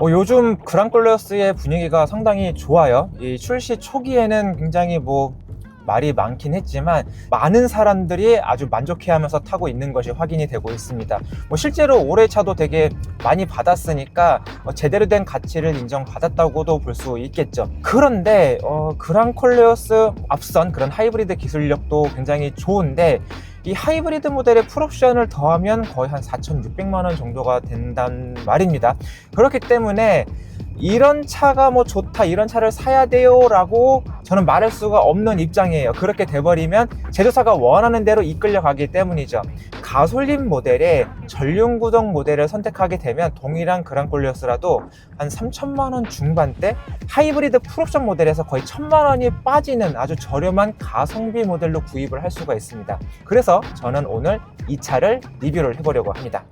요즘 그랑클래스의 분위기가 상당히 좋아요. 이 출시 초기에는 굉장히 말이 많긴 했지만 많은 사람들이 아주 만족해하면서 타고 있는 것이 확인이 되고 있습니다. 실제로 올해 차도 되게 많이 받았으니까 제대로 된 가치를 인정받았다고도 볼 수 있겠죠. 그런데 그랑클래스 앞선 그런 하이브리드 기술력도 굉장히 좋은데 이 하이브리드 모델의 풀옵션을 더하면 거의 한 4,600만 원 정도가 된단 말입니다. 그렇기 때문에 이런 차가 좋다, 이런 차를 사야 돼요 라고 저는 말할 수가 없는 입장이에요. 그렇게 돼버리면 제조사가 원하는 대로 이끌려 가기 때문이죠. 가솔린 모델의 전륜구동 모델을 선택하게 되면 동일한 그랑클래스라도 한 3천만 원 중반대, 하이브리드 풀옵션 모델에서 거의 1,000만 원이 빠지는 아주 저렴한 가성비 모델로 구입을 할 수가 있습니다. 그래서 저는 오늘 이 차를 리뷰를 해보려고 합니다.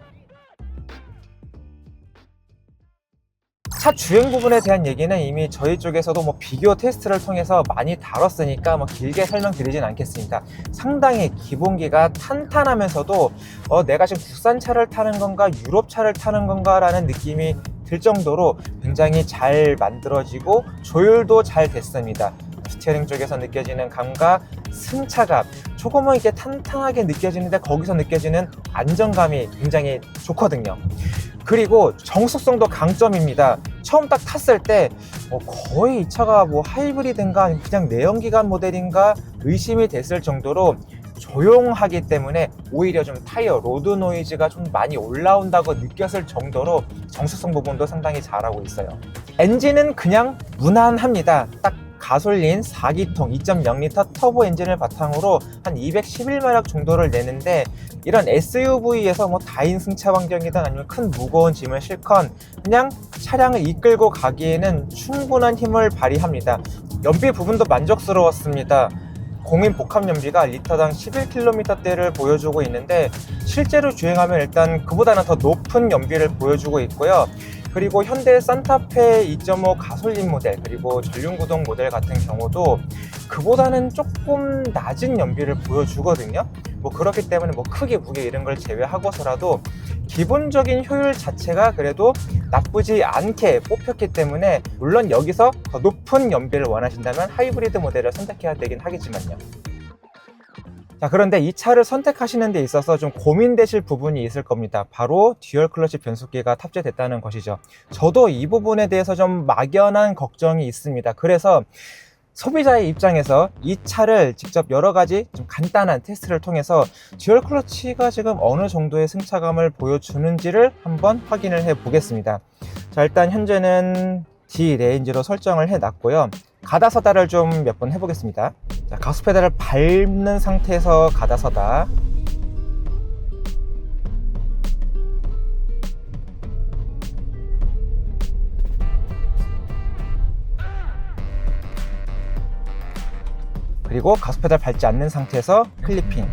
차 주행 부분에 대한 얘기는 이미 저희 쪽에서도 비교 테스트를 통해서 많이 다뤘으니까 길게 설명드리진 않겠습니다. 상당히 기본기가 탄탄하면서도 내가 지금 국산차를 타는 건가 유럽 차를 타는 건가 라는 느낌이 들 정도로 굉장히 잘 만들어지고 조율도 잘 됐습니다. 스티어링 쪽에서 느껴지는 감각, 승차감, 조금은 이렇게 탄탄하게 느껴지는데 거기서 느껴지는 안정감이 굉장히 좋거든요. 그리고 정숙성도 강점입니다. 처음 딱 탔을 때 거의 이 차가 하이브리드인가 그냥 내연기관 모델인가 의심이 됐을 정도로 조용하기 때문에 오히려 좀 타이어 로드 노이즈가 좀 많이 올라온다고 느꼈을 정도로 정숙성 부분도 상당히 잘하고 있어요. 엔진은 그냥 무난합니다. 딱 가솔린 4기통 2.0L 터보 엔진을 바탕으로 한 211마력 정도를 내는데 이런 SUV에서 다인 승차 환경이든 아니면 큰 무거운 짐을 싣건 그냥 차량을 이끌고 가기에는 충분한 힘을 발휘합니다. 연비 부분도 만족스러웠습니다. 공인 복합 연비가 리터당 11km대를 보여주고 있는데 실제로 주행하면 일단 그보다는 더 높은 연비를 보여주고 있고요. 그리고 현대 산타페 2.5 가솔린 모델 그리고 전륜구동 모델 같은 경우도 그보다는 조금 낮은 연비를 보여주거든요. 그렇기 때문에 크기, 무게 이런 걸 제외하고서라도 기본적인 효율 자체가 그래도 나쁘지 않게 뽑혔기 때문에 물론 여기서 더 높은 연비를 원하신다면 하이브리드 모델을 선택해야 되긴 하겠지만요. 자, 그런데 이 차를 선택하시는 데 있어서 좀 고민되실 부분이 있을 겁니다. 바로 듀얼 클러치 변속기가 탑재됐다는 것이죠. 저도 이 부분에 대해서 좀 막연한 걱정이 있습니다. 그래서 소비자의 입장에서 이 차를 직접 여러 가지 좀 간단한 테스트를 통해서 듀얼 클러치가 지금 어느 정도의 승차감을 보여주는지를 한번 확인을 해 보겠습니다. 자, 일단 현재는 D 레인지로 설정을 해 놨고요. 가다서다를 좀 몇 번 해보겠습니다. 자, 가속 페달을 밟는 상태에서 가다서다. 그리고 가속 페달 밟지 않는 상태에서 클리핑.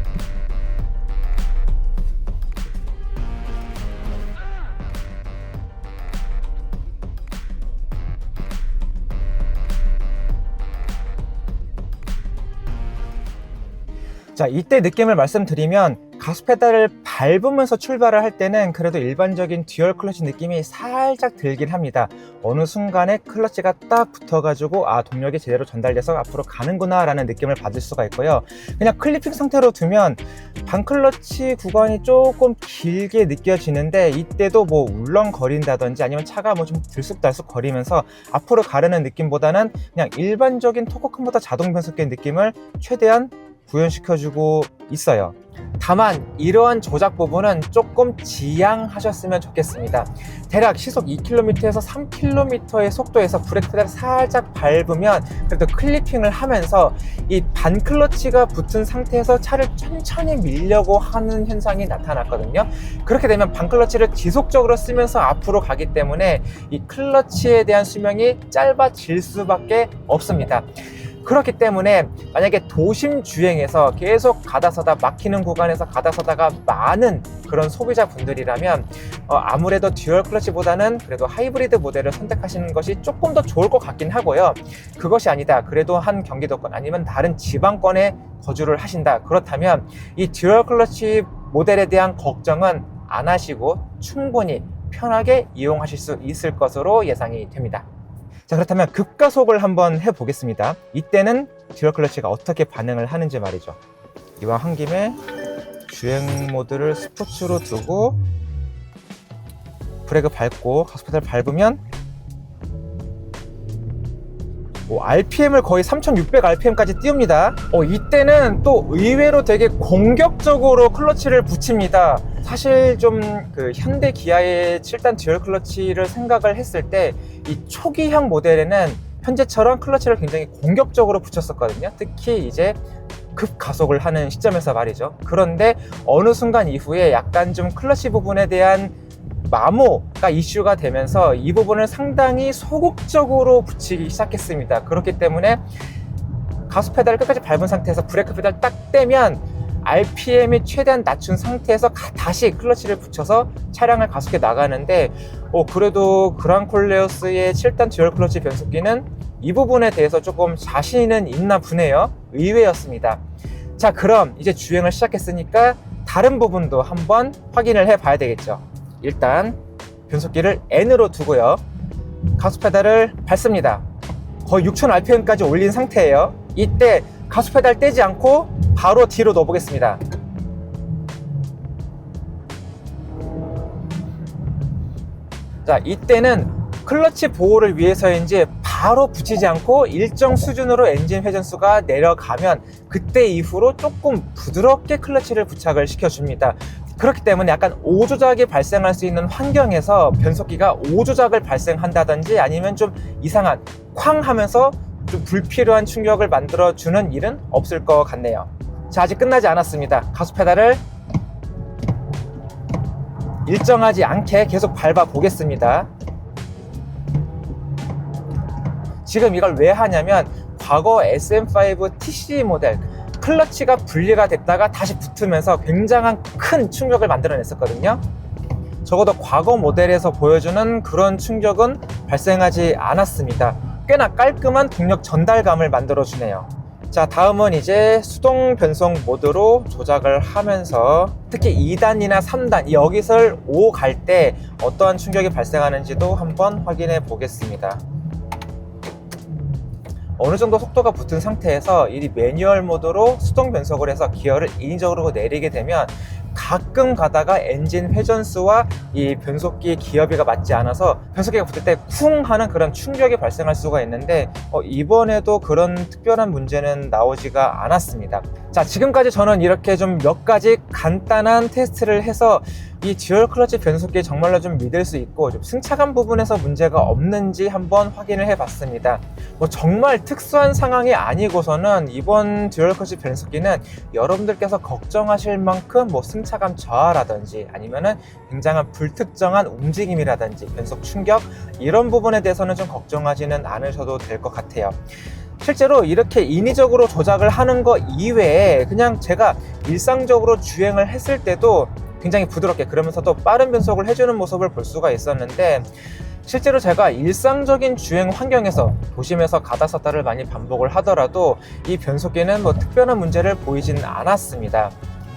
자, 이때 느낌을 말씀드리면 가속 페달을 밟으면서 출발을 할 때는 그래도 일반적인 듀얼 클러치 느낌이 살짝 들긴 합니다. 어느 순간에 클러치가 딱 붙어가지고 동력이 제대로 전달돼서 앞으로 가는구나 라는 느낌을 받을 수가 있고요. 그냥 클리핑 상태로 두면 반클러치 구간이 조금 길게 느껴지는데 이때도 울렁거린다든지 아니면 차가 좀 들쑥달쑥 거리면서 앞으로 가려는 느낌보다는 그냥 일반적인 토크 컨버터 자동 변속기의 느낌을 최대한 구현시켜주고 있어요. 다만 이러한 조작 부분은 조금 지양하셨으면 좋겠습니다. 대략 시속 2km에서 3km의 속도에서 브레이크 페달을 살짝 밟으면 그래도 클리핑을 하면서 이 반클러치가 붙은 상태에서 차를 천천히 밀려고 하는 현상이 나타났거든요. 그렇게 되면 반클러치를 지속적으로 쓰면서 앞으로 가기 때문에 이 클러치에 대한 수명이 짧아질 수밖에 없습니다. 그렇기 때문에 만약에 도심 주행에서 계속 가다서다 막히는 구간에서 가다서다가 많은 그런 소비자분들이라면 아무래도 듀얼 클러치보다는 그래도 하이브리드 모델을 선택하시는 것이 조금 더 좋을 것 같긴 하고요. 그것이 아니다, 그래도 한 경기도권 아니면 다른 지방권에 거주를 하신다, 그렇다면 이 듀얼 클러치 모델에 대한 걱정은 안 하시고 충분히 편하게 이용하실 수 있을 것으로 예상이 됩니다. 자, 그렇다면 급가속을 한번 해보겠습니다. 이때는 듀얼 클러치가 어떻게 반응을 하는지 말이죠. 이왕 한 김에 주행 모드를 스포츠로 두고 브레이크 밟고 가속 페달 밟으면 RPM을 거의 3600rpm까지 띄웁니다. 이때는 또 의외로 되게 공격적으로 클러치를 붙입니다. 사실 좀 그 현대 기아의 7단 듀얼 클러치를 생각을 했을 때 이 초기형 모델에는 현재처럼 클러치를 굉장히 공격적으로 붙였었거든요. 특히 이제 급가속을 하는 시점에서 말이죠. 그런데 어느 순간 이후에 약간 좀 클러치 부분에 대한 마모가 이슈가 되면서 이 부분을 상당히 소극적으로 붙이기 시작했습니다. 그렇기 때문에 가속 페달을 끝까지 밟은 상태에서 브레이크 페달 딱 떼면 RPM이 최대한 낮춘 상태에서 다시 클러치를 붙여서 차량을 가속해 나가는데 그래도 그랑콜레오스의 7단 듀얼 클러치 변속기는 이 부분에 대해서 조금 자신은 있나 보네요. 의외였습니다. 자, 그럼 이제 주행을 시작했으니까 다른 부분도 한번 확인을 해 봐야 되겠죠. 일단 변속기를 N으로 두고요, 가속 페달을 밟습니다. 거의 6000rpm까지 올린 상태예요. 이때 가속 페달 떼지 않고 바로 뒤로 넣어 보겠습니다. 자, 이때는 클러치 보호를 위해서인지 바로 붙이지 않고 일정 수준으로 엔진 회전수가 내려가면 그때 이후로 조금 부드럽게 클러치를 부착을 시켜줍니다. 그렇기 때문에 약간 오조작이 발생할 수 있는 환경에서 변속기가 오조작을 발생한다든지 아니면 좀 이상한 쾅 하면서 좀 불필요한 충격을 만들어주는 일은 없을 것 같네요. 자, 아직 끝나지 않았습니다. 가속 페달을 일정하지 않게 계속 밟아 보겠습니다. 지금 이걸 왜 하냐면 과거 SM5 TC 모델 클러치가 분리가 됐다가 다시 붙으면서 굉장한 큰 충격을 만들어냈었거든요. 적어도 과거 모델에서 보여주는 그런 충격은 발생하지 않았습니다. 꽤나 깔끔한 동력 전달감을 만들어주네요. 자, 다음은 이제 수동 변속 모드로 조작을 하면서 특히 2단이나 3단 여기서 5 갈 때 어떠한 충격이 발생하는지도 한번 확인해 보겠습니다. 어느 정도 속도가 붙은 상태에서 이 매뉴얼 모드로 수동 변속을 해서 기어를 인위적으로 내리게 되면 가끔 가다가 엔진 회전수와 이 변속기 기어비가 맞지 않아서 변속기가 붙을 때 쿵 하는 그런 충격이 발생할 수가 있는데 이번에도 그런 특별한 문제는 나오지가 않았습니다. 자, 지금까지 저는 이렇게 좀 몇 가지 간단한 테스트를 해서 이 듀얼 클러치 변속기 정말로 좀 믿을 수 있고 좀 승차감 부분에서 문제가 없는지 한번 확인을 해봤습니다. 정말 특수한 상황이 아니고서는 이번 듀얼 클러치 변속기는 여러분들께서 걱정하실 만큼 승차감 저하라든지 아니면은 굉장한 불특정한 움직임이라든지 변속 충격 이런 부분에 대해서는 좀 걱정하지는 않으셔도 될 것 같아요. 실제로 이렇게 인위적으로 조작을 하는 거 이외에 그냥 제가 일상적으로 주행을 했을 때도 굉장히 부드럽게 그러면서도 빠른 변속을 해주는 모습을 볼 수가 있었는데 실제로 제가 일상적인 주행 환경에서 도심에서 가다 섰다를 많이 반복을 하더라도 이 변속기는 특별한 문제를 보이지는 않았습니다.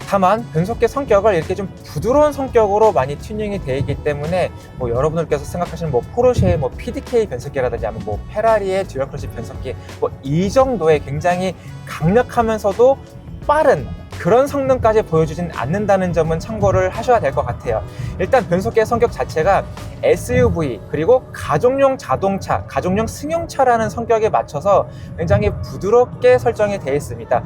다만 변속기 성격을 이렇게 좀 부드러운 성격으로 많이 튜닝이 되어 있기 때문에 여러분들께서 생각하시는 포르쉐의 PDK 변속기라든지 아니면 페라리의 듀얼 클러치 변속기 이 정도의 굉장히 강력하면서도 빠른 그런 성능까지 보여주진 않는다는 점은 참고를 하셔야 될 것 같아요. 일단 변속기의 성격 자체가 SUV 그리고 가족용 자동차, 가족용 승용차라는 성격에 맞춰서 굉장히 부드럽게 설정이 되어 있습니다.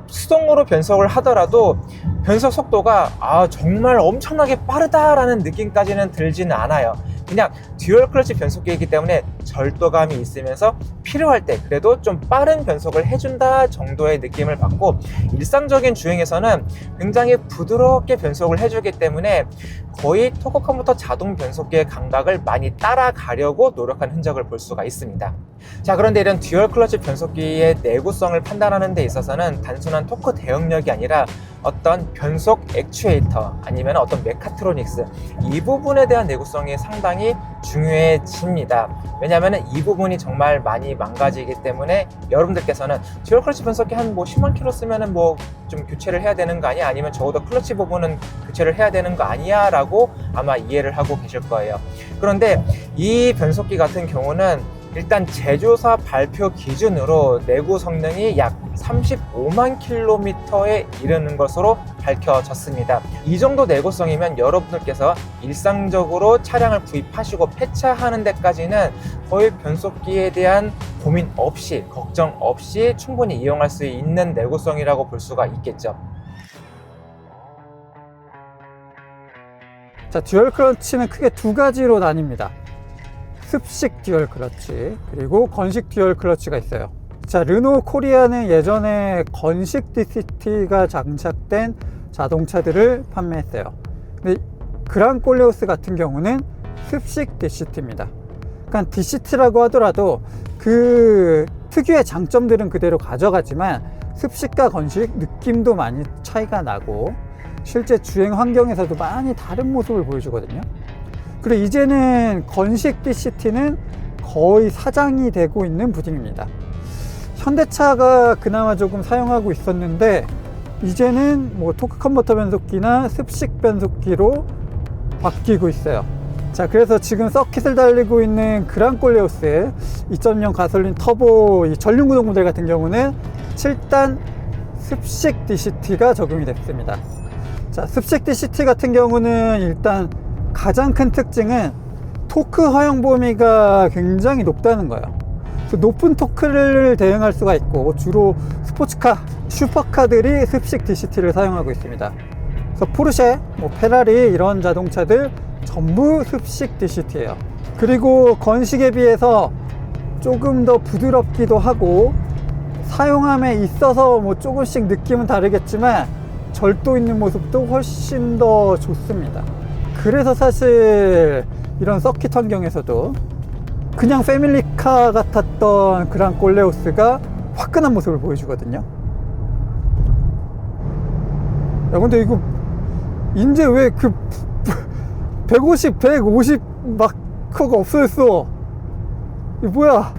수동으로 변속을 하더라도 변속 속도가 정말 엄청나게 빠르다라는 느낌까지는 들지는 않아요. 그냥 듀얼 클러치 변속기이기 때문에 절도감이 있으면서 필요할 때 그래도 좀 빠른 변속을 해준다 정도의 느낌을 받고 일상적인 주행에서는 굉장히 부드럽게 변속을 해주기 때문에 거의 토크 컴퓨터 자동 변속기의 감각을 많이 따라가려고 노력한 흔적을 볼 수가 있습니다. 자, 그런데 이런 듀얼 클러치 변속기의 내구성을 판단하는 데 있어서는 단순한 토크 대역력이 아니라 어떤 변속 액추에이터 아니면 어떤 메카트로닉스, 이 부분에 대한 내구성이 상당히 중요해집니다. 왜냐하면 이 부분이 정말 많이 망가지기 때문에 여러분들께서는 듀얼 클러치 변속기 한 10만 킬로 쓰면은 좀 교체를 해야 되는 거 아니야? 아니면 적어도 클러치 부분은 교체를 해야 되는 거 아니야? 라고 아마 이해를 하고 계실 거예요. 그런데 이 변속기 같은 경우는 일단 제조사 발표 기준으로 내구 성능이 약 35만 킬로미터에 이르는 것으로 밝혀졌습니다. 이 정도 내구성이면 여러분들께서 일상적으로 차량을 구입하시고 폐차하는 데까지는 거의 변속기에 대한 고민 없이, 걱정 없이 충분히 이용할 수 있는 내구성이라고 볼 수가 있겠죠. 자, 듀얼 클러치는 크게 두 가지로 나뉩니다. 습식 듀얼 클러치, 그리고 건식 듀얼 클러치가 있어요. 자, 르노 코리아는 예전에 건식 DCT가 장착된 자동차들을 판매했어요. 근데 그랑 꼴레오스 같은 경우는 습식 DCT입니다. 그러니까 DCT라고 하더라도 그 특유의 장점들은 그대로 가져가지만 습식과 건식 느낌도 많이 차이가 나고 실제 주행 환경에서도 많이 다른 모습을 보여주거든요. 그리고 이제는 건식 DCT는 거의 사장이 되고 있는 부팅입니다. 현대차가 그나마 조금 사용하고 있었는데 이제는 토크 컨버터 변속기나 습식 변속기로 바뀌고 있어요. 자, 그래서 지금 서킷을 달리고 있는 그랑 꼴레오스의 2.0 가솔린 터보 이 전륜구동 모델 같은 경우는 7단 습식 DCT가 적용이 됐습니다. 자, 습식 DCT 같은 경우는 일단 가장 큰 특징은 토크 허용 범위가 굉장히 높다는 거예요. 높은 토크를 대응할 수가 있고 주로 스포츠카, 슈퍼카들이 습식 DCT를 사용하고 있습니다. 그래서 포르쉐, 페라리 이런 자동차들 전부 습식 DCT예요. 그리고 건식에 비해서 조금 더 부드럽기도 하고 사용함에 있어서 조금씩 느낌은 다르겠지만 절도 있는 모습도 훨씬 더 좋습니다. 그래서 사실 이런 서킷 환경에서도 그냥 패밀리카 같았던 그랑 꼴레오스가 화끈한 모습을 보여주거든요. 야, 근데 이거 이제 왜 150, 150 마커가 없어졌어? 이거 뭐야?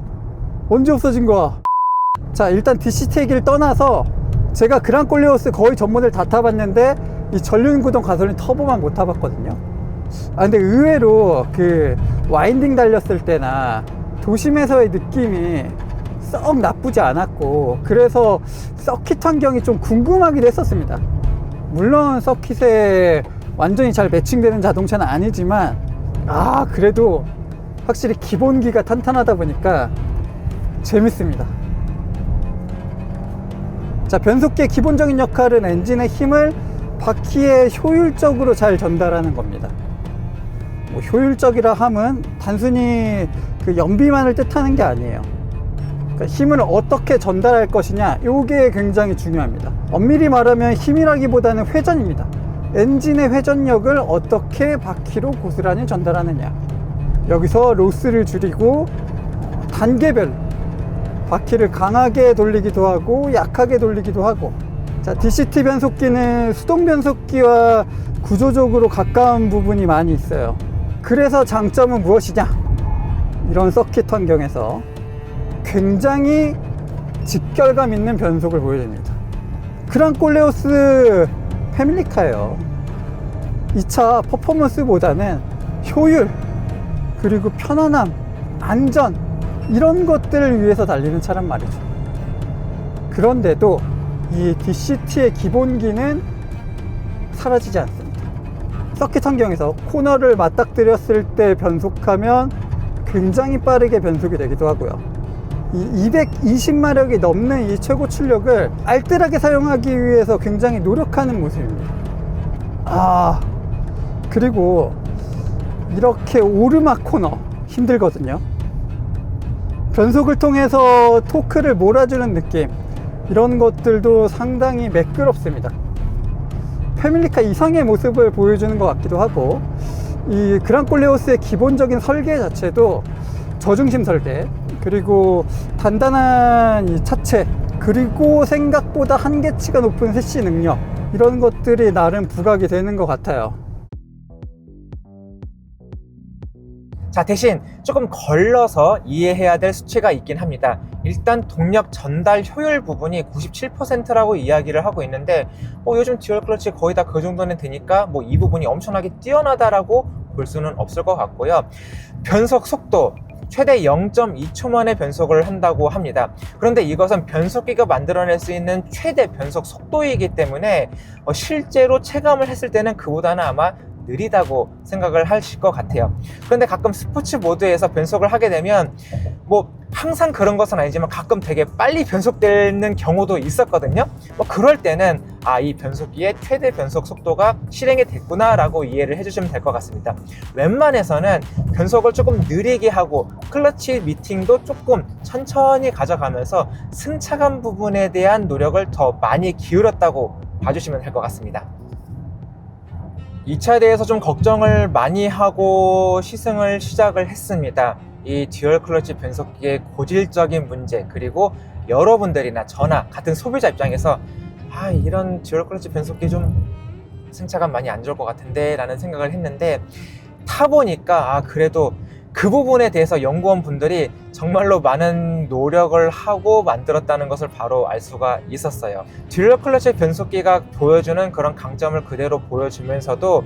언제 없어진 거야? 자, 일단 DCT 얘기를 떠나서 제가 그랑 꼴레오스 거의 전 모델 다 타봤는데 이 전륜구동 가솔린 터보만 못 타봤거든요. 근데 의외로 그 와인딩 달렸을 때나 도심에서의 느낌이 썩 나쁘지 않았고 그래서 서킷 환경이 좀 궁금하기도 했었습니다. 물론 서킷에 완전히 잘 매칭되는 자동차는 아니지만 그래도 확실히 기본기가 탄탄하다 보니까 재밌습니다. 자, 변속기의 기본적인 역할은 엔진의 힘을 바퀴에 효율적으로 잘 전달하는 겁니다. 효율적이라 함은 단순히 그 연비만을 뜻하는 게 아니에요. 그러니까 힘을 어떻게 전달할 것이냐, 이게 굉장히 중요합니다. 엄밀히 말하면 힘이라기보다는 회전입니다. 엔진의 회전력을 어떻게 바퀴로 고스란히 전달하느냐. 여기서 로스를 줄이고 단계별로 바퀴를 강하게 돌리기도 하고 약하게 돌리기도 하고. 자, DCT 변속기는 수동 변속기와 구조적으로 가까운 부분이 많이 있어요. 그래서 장점은 무엇이냐? 이런 서킷 환경에서 굉장히 직결감 있는 변속을 보여줍니다. 그랑 꼴레오스 패밀리카예요. 이 차 퍼포먼스보다는 효율, 그리고 편안함, 안전, 이런 것들을 위해서 달리는 차란 말이죠. 그런데도 이 DCT의 기본기는 사라지지 않습니다. 서킷 환경에서 코너를 맞닥뜨렸을 때 변속하면 굉장히 빠르게 변속이 되기도 하고요. 이 220마력이 넘는 이 최고 출력을 알뜰하게 사용하기 위해서 굉장히 노력하는 모습입니다. 그리고 이렇게 오르막 코너 힘들거든요. 변속을 통해서 토크를 몰아주는 느낌, 이런 것들도 상당히 매끄럽습니다. 패밀리카 이상의 모습을 보여주는 것 같기도 하고, 이 그랑 꼴레오스의 기본적인 설계 자체도 저중심 설계, 그리고 단단한 이 차체, 그리고 생각보다 한계치가 높은 세시 능력, 이런 것들이 나름 부각이 되는 것 같아요. 자, 대신 조금 걸러서 이해해야 될 수치가 있긴 합니다. 일단 동력 전달 효율 부분이 97%라고 이야기를 하고 있는데 요즘 듀얼 클러치 거의 다 그 정도는 되니까 이 부분이 엄청나게 뛰어나다라고 볼 수는 없을 것 같고요. 변속 속도 최대 0.2초 만에 변속을 한다고 합니다. 그런데 이것은 변속기가 만들어낼 수 있는 최대 변속 속도이기 때문에 실제로 체감을 했을 때는 그보다는 아마 느리다고 생각을 하실 것 같아요. 그런데 가끔 스포츠 모드에서 변속을 하게 되면 항상 그런 것은 아니지만 가끔 되게 빨리 변속되는 경우도 있었거든요. 그럴 때는 이 변속기의 최대 변속 속도가 실행이 됐구나 라고 이해를 해주시면 될 것 같습니다. 웬만해서는 변속을 조금 느리게 하고 클러치 미팅도 조금 천천히 가져가면서 승차감 부분에 대한 노력을 더 많이 기울였다고 봐주시면 될 것 같습니다. 이 차에 대해서 좀 걱정을 많이 하고 시승을 시작을 했습니다. 이 듀얼 클러치 변속기의 고질적인 문제, 그리고 여러분들이나 저나 같은 소비자 입장에서 이런 듀얼 클러치 변속기 좀 승차감 많이 안 좋을 것 같은데 라는 생각을 했는데 타보니까 그래도 그 부분에 대해서 연구원 분들이 정말로 많은 노력을 하고 만들었다는 것을 바로 알 수가 있었어요. 듀얼 클러치 변속기가 보여주는 그런 강점을 그대로 보여주면서도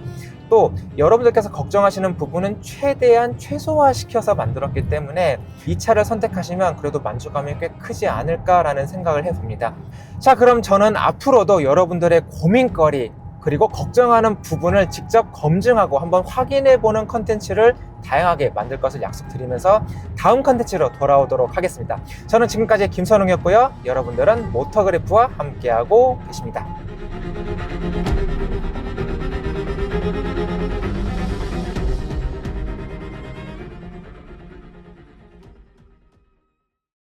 또 여러분들께서 걱정하시는 부분은 최대한 최소화시켜서 만들었기 때문에 이 차를 선택하시면 그래도 만족감이 꽤 크지 않을까라는 생각을 해봅니다. 자, 그럼 저는 앞으로도 여러분들의 고민거리 그리고 걱정하는 부분을 직접 검증하고 한번 확인해보는 컨텐츠를 다양하게 만들 것을 약속드리면서 다음 컨텐츠로 돌아오도록 하겠습니다. 저는 지금까지 김선웅이었고요. 여러분들은 모터그래프와 함께하고 계십니다.